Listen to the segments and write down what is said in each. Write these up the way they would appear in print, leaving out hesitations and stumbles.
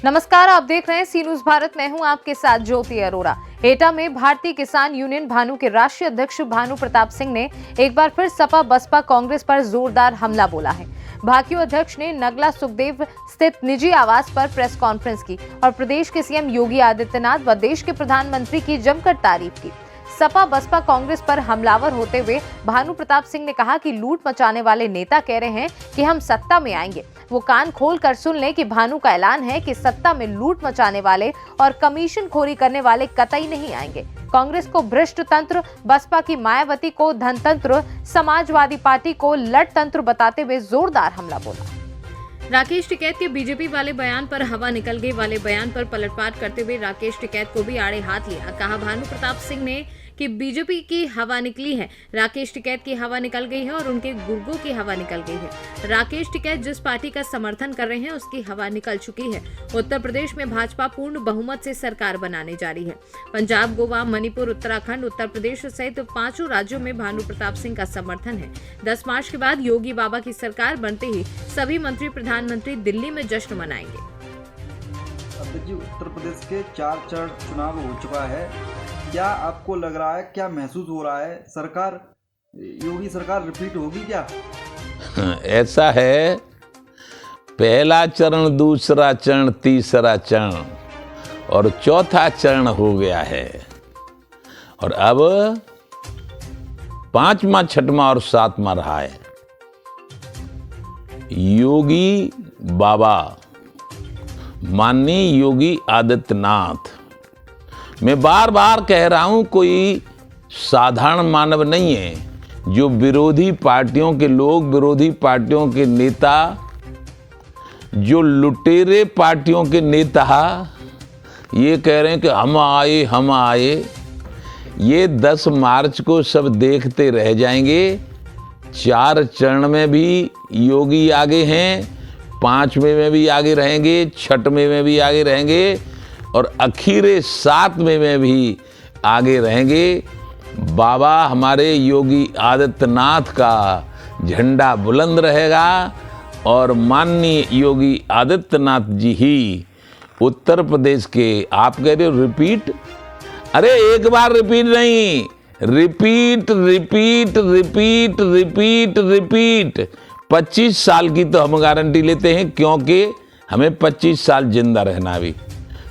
नमस्कार, आप देख रहे हैं सी न्यूज भारत। मैं हूं आपके साथ ज्योति अरोरा। एटा में भारतीय किसान यूनियन भानु के राष्ट्रीय अध्यक्ष भानु प्रताप सिंह ने एक बार फिर सपा बसपा कांग्रेस पर जोरदार हमला बोला है। भाकियू अध्यक्ष ने नगला सुखदेव स्थित निजी आवास पर प्रेस कॉन्फ्रेंस की और प्रदेश के सीएम योगी आदित्यनाथ व देश के प्रधानमंत्री की जमकर तारीफ की। सपा बसपा कांग्रेस पर हमलावर होते हुए भानु प्रताप सिंह ने कहा कि लूट मचाने वाले नेता कह रहे हैं कि हम सत्ता में आएंगे। वो कान खोल कर सुन लें कि भानु का ऐलान है कि सत्ता में लूट मचाने वाले और कमीशन खोरी करने वाले कतई नहीं आएंगे। कांग्रेस को भ्रष्ट तंत्र, बसपा की मायावती को धनतंत्र, समाजवादी पार्टी को लट तंत्र बताते हुए जोरदार हमला बोला। राकेश टिकैत के बीजेपी वाले बयान पर हवा निकल गई वाले बयान पर पलटवार करते हुए राकेश टिकैत को भी आड़े हाथ लिया। कहा भानु प्रताप सिंह ने कि बीजेपी की हवा निकली है, राकेश टिकैत की हवा निकल गई है और उनके गुर्गों की हवा निकल गई है। राकेश टिकैत जिस पार्टी का समर्थन कर रहे हैं उसकी हवा निकल चुकी है। उत्तर प्रदेश में भाजपा पूर्ण बहुमत से सरकार बनाने जा रही है। पंजाब, गोवा, मणिपुर, उत्तराखंड, उत्तर प्रदेश सहित 5 राज्यों में भानु प्रताप सिंह का समर्थन है। 10 मार्च के बाद योगी बाबा की सरकार बनते ही सभी मंत्री प्रधानमंत्री दिल्ली में जश्न मनाएंगे। उत्तर प्रदेश के 4 चरण चुनाव हो चुका है। क्या आपको लग रहा है, क्या महसूस हो रहा है, योगी सरकार रिपीट होगी क्या? ऐसा है, पहला चरण, दूसरा चरण, तीसरा चरण और चौथा चरण हो गया है और अब 5वां, 6वां और 7वां रहा है। योगी बाबा, माननीय योगी आदित्यनाथ, मैं बार बार कह रहा हूं, कोई साधारण मानव नहीं है। जो विरोधी पार्टियों के लोग, विरोधी पार्टियों के नेता, जो लुटेरे पार्टियों के नेता ये कह रहे हैं कि हम आए, ये 10 मार्च को सब देखते रह जाएंगे। 4 चरण में भी योगी आगे हैं, 5वें में भी आगे रहेंगे, 6वें में भी आगे रहेंगे और आखिरी 7वें में भी आगे रहेंगे। बाबा हमारे योगी आदित्यनाथ का झंडा बुलंद रहेगा और माननीय योगी आदित्यनाथ जी ही उत्तर प्रदेश के, आप कह रहे हो रिपीट, अरे एक बार रिपीट नहीं, repeat repeat repeat repeat repeat 25 साल की तो हम गारंटी लेते हैं, क्योंकि हमें 25 साल जिंदा रहना भी।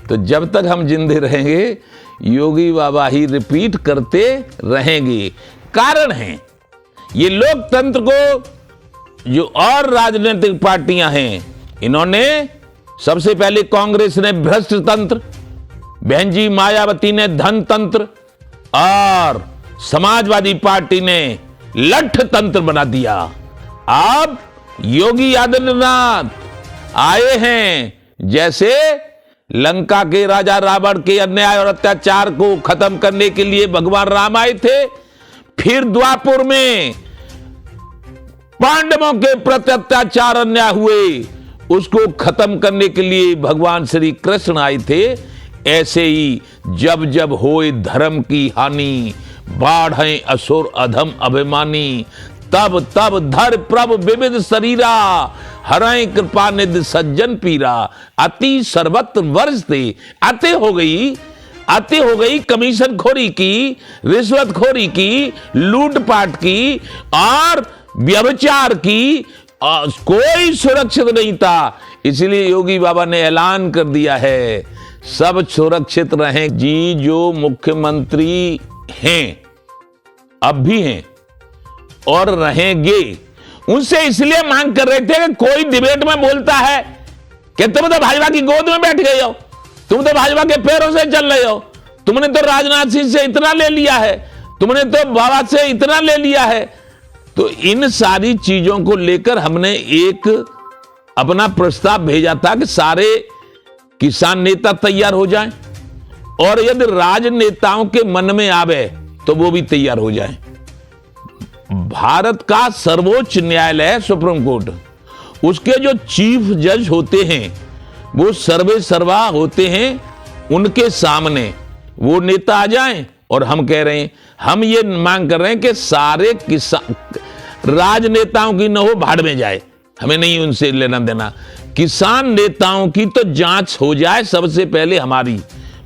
तो जब तक हम जिंदे रहेंगे योगी बाबा ही रिपीट करते रहेंगे। कारण है, ये लोकतंत्र को जो और राजनीतिक पार्टियां हैं, इन्होंने सबसे पहले कांग्रेस ने भ्रष्ट तंत्र, बहन जी मायावती ने धन तंत्र और समाजवादी पार्टी ने लठ तंत्र बना दिया। अब योगी आदित्यनाथ आए हैं, जैसे लंका के राजा रावण के अन्याय और अत्याचार को खत्म करने के लिए भगवान राम आए थे, फिर द्वापर में पांडवों के प्रति अत्याचार अन्याय हुए, उसको खत्म करने के लिए भगवान श्री कृष्ण आए थे। ऐसे ही जब जब होए धर्म की हानि, बाढ़ असुर अधम अभिमानी, तब तब धर प्रभ विविध शरीरा, हरय कृपा निधि सज्जन पीरा, अति सर्वत्र वर्षते। अति हो गई कमीशन खोरी की, रिश्वत खोरी की, लूटपाट की और व्यभिचार की, कोई सुरक्षित नहीं था। इसलिए योगी बाबा ने ऐलान कर दिया है, सब सुरक्षित रहें जी। जो मुख्यमंत्री हैं, अब भी हैं और रहेंगे, उनसे इसलिए मांग कर रहे थे कि कोई डिबेट में बोलता है कि तुम तो भाजपा की गोद में बैठ गए हो, तुम तो भाजपा के पैरों से चल रहे हो, तुमने तो राजनाथ सिंह से इतना ले लिया है, तुमने तो बाबा से इतना ले लिया है। तो इन सारी चीजों को लेकर हमने एक अपना प्रस्ताव भेजा था कि सारे किसान नेता तैयार हो जाएं और यदि राजनेताओं के मन में आवे तो वो भी तैयार हो जाएं। भारत का सर्वोच्च न्यायालय सुप्रीम कोर्ट, उसके जो चीफ जज होते हैं वो सर्वे सर्वा होते हैं, उनके सामने वो नेता आ जाएं और हम कह रहे हैं, हम ये मांग कर रहे हैं कि सारे किसान राजनेताओं की न हो भाड़ में जाए, हमें नहीं उनसे लेना देना। किसान नेताओं की तो जांच हो जाए सबसे पहले हमारी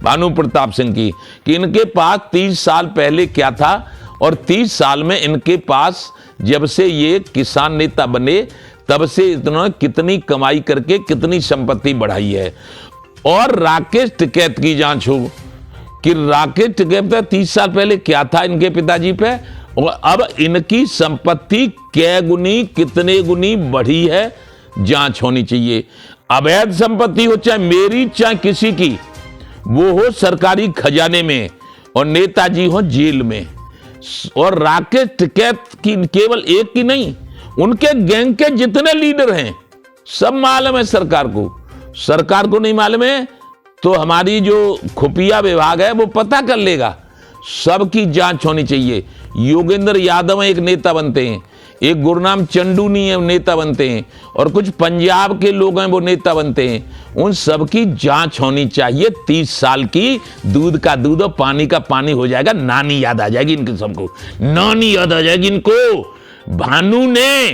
भानु प्रताप सिंह की, कि इनके पास 30 साल पहले क्या था और 30 साल में इनके पास जब से ये किसान नेता बने तब से इन्होंने कितनी कमाई करके कितनी संपत्ति बढ़ाई है। और राकेश टिकैत की जांच हो कि राकेश टिकैत पे 30 साल पहले क्या था इनके पिताजी पे, और अब इनकी संपत्ति कै गुनी कितने गुनी बढ़ी है, जांच होनी चाहिए। अवैध संपत्ति हो चाहे मेरी चाहे किसी की, वो हो सरकारी खजाने में और नेताजी हो जेल में। और राकेश टिकैत की केवल एक की नहीं, उनके गैंग के जितने लीडर हैं सब मालूम है सरकार को। सरकार को नहीं मालूम है तो हमारी जो खुफिया विभाग है वो पता कर लेगा। सबकी जांच होनी चाहिए। योगेंद्र यादव एक नेता बनते हैं, एक गुरनाम चंडूनी है नेता बनते हैं, और कुछ पंजाब के लोग हैं वो नेता बनते हैं। उन सबकी जांच होनी चाहिए। 30 साल की दूध का दूध और पानी का पानी हो जाएगा। नानी याद आ जाएगी इनके सबको, नानी याद आ जाएगी इनको। भानु ने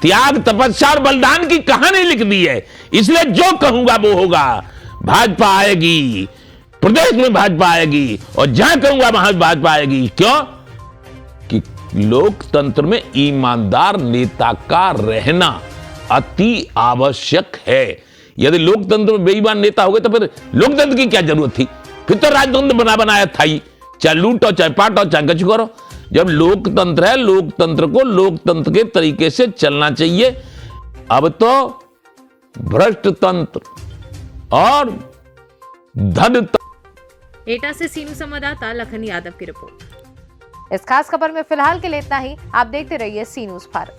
त्याग तपस्या और बलिदान की कहानी लिख दी है, इसलिए जो कहूंगा वो होगा। भाजपा आएगी, प्रदेश में भाजपा आएगी, और जहां कहूंगा वहां भाजपा आएगी। क्यों? कि लोकतंत्र में ईमानदार नेता का रहना अति आवश्यक है। यदि लोकतंत्र में बेईमान नेता हो गए तो फिर लोकतंत्र की क्या जरूरत थी? फिर तो राजतंत्र बनाया था ही, चाहे लूटो चाहे पाटो चाहे कुछ करो। जब लोकतंत्र है, लोकतंत्र को लोकतंत्र के तरीके से चलना चाहिए। अब तो भ्रष्ट तंत्र और धन। एटा से सीनू संवाददाता लखन यादव की रिपोर्ट। इस खास खबर में फिलहाल के लिए इतना ही। आप देखते रहिए सी न्यूज़ भारत।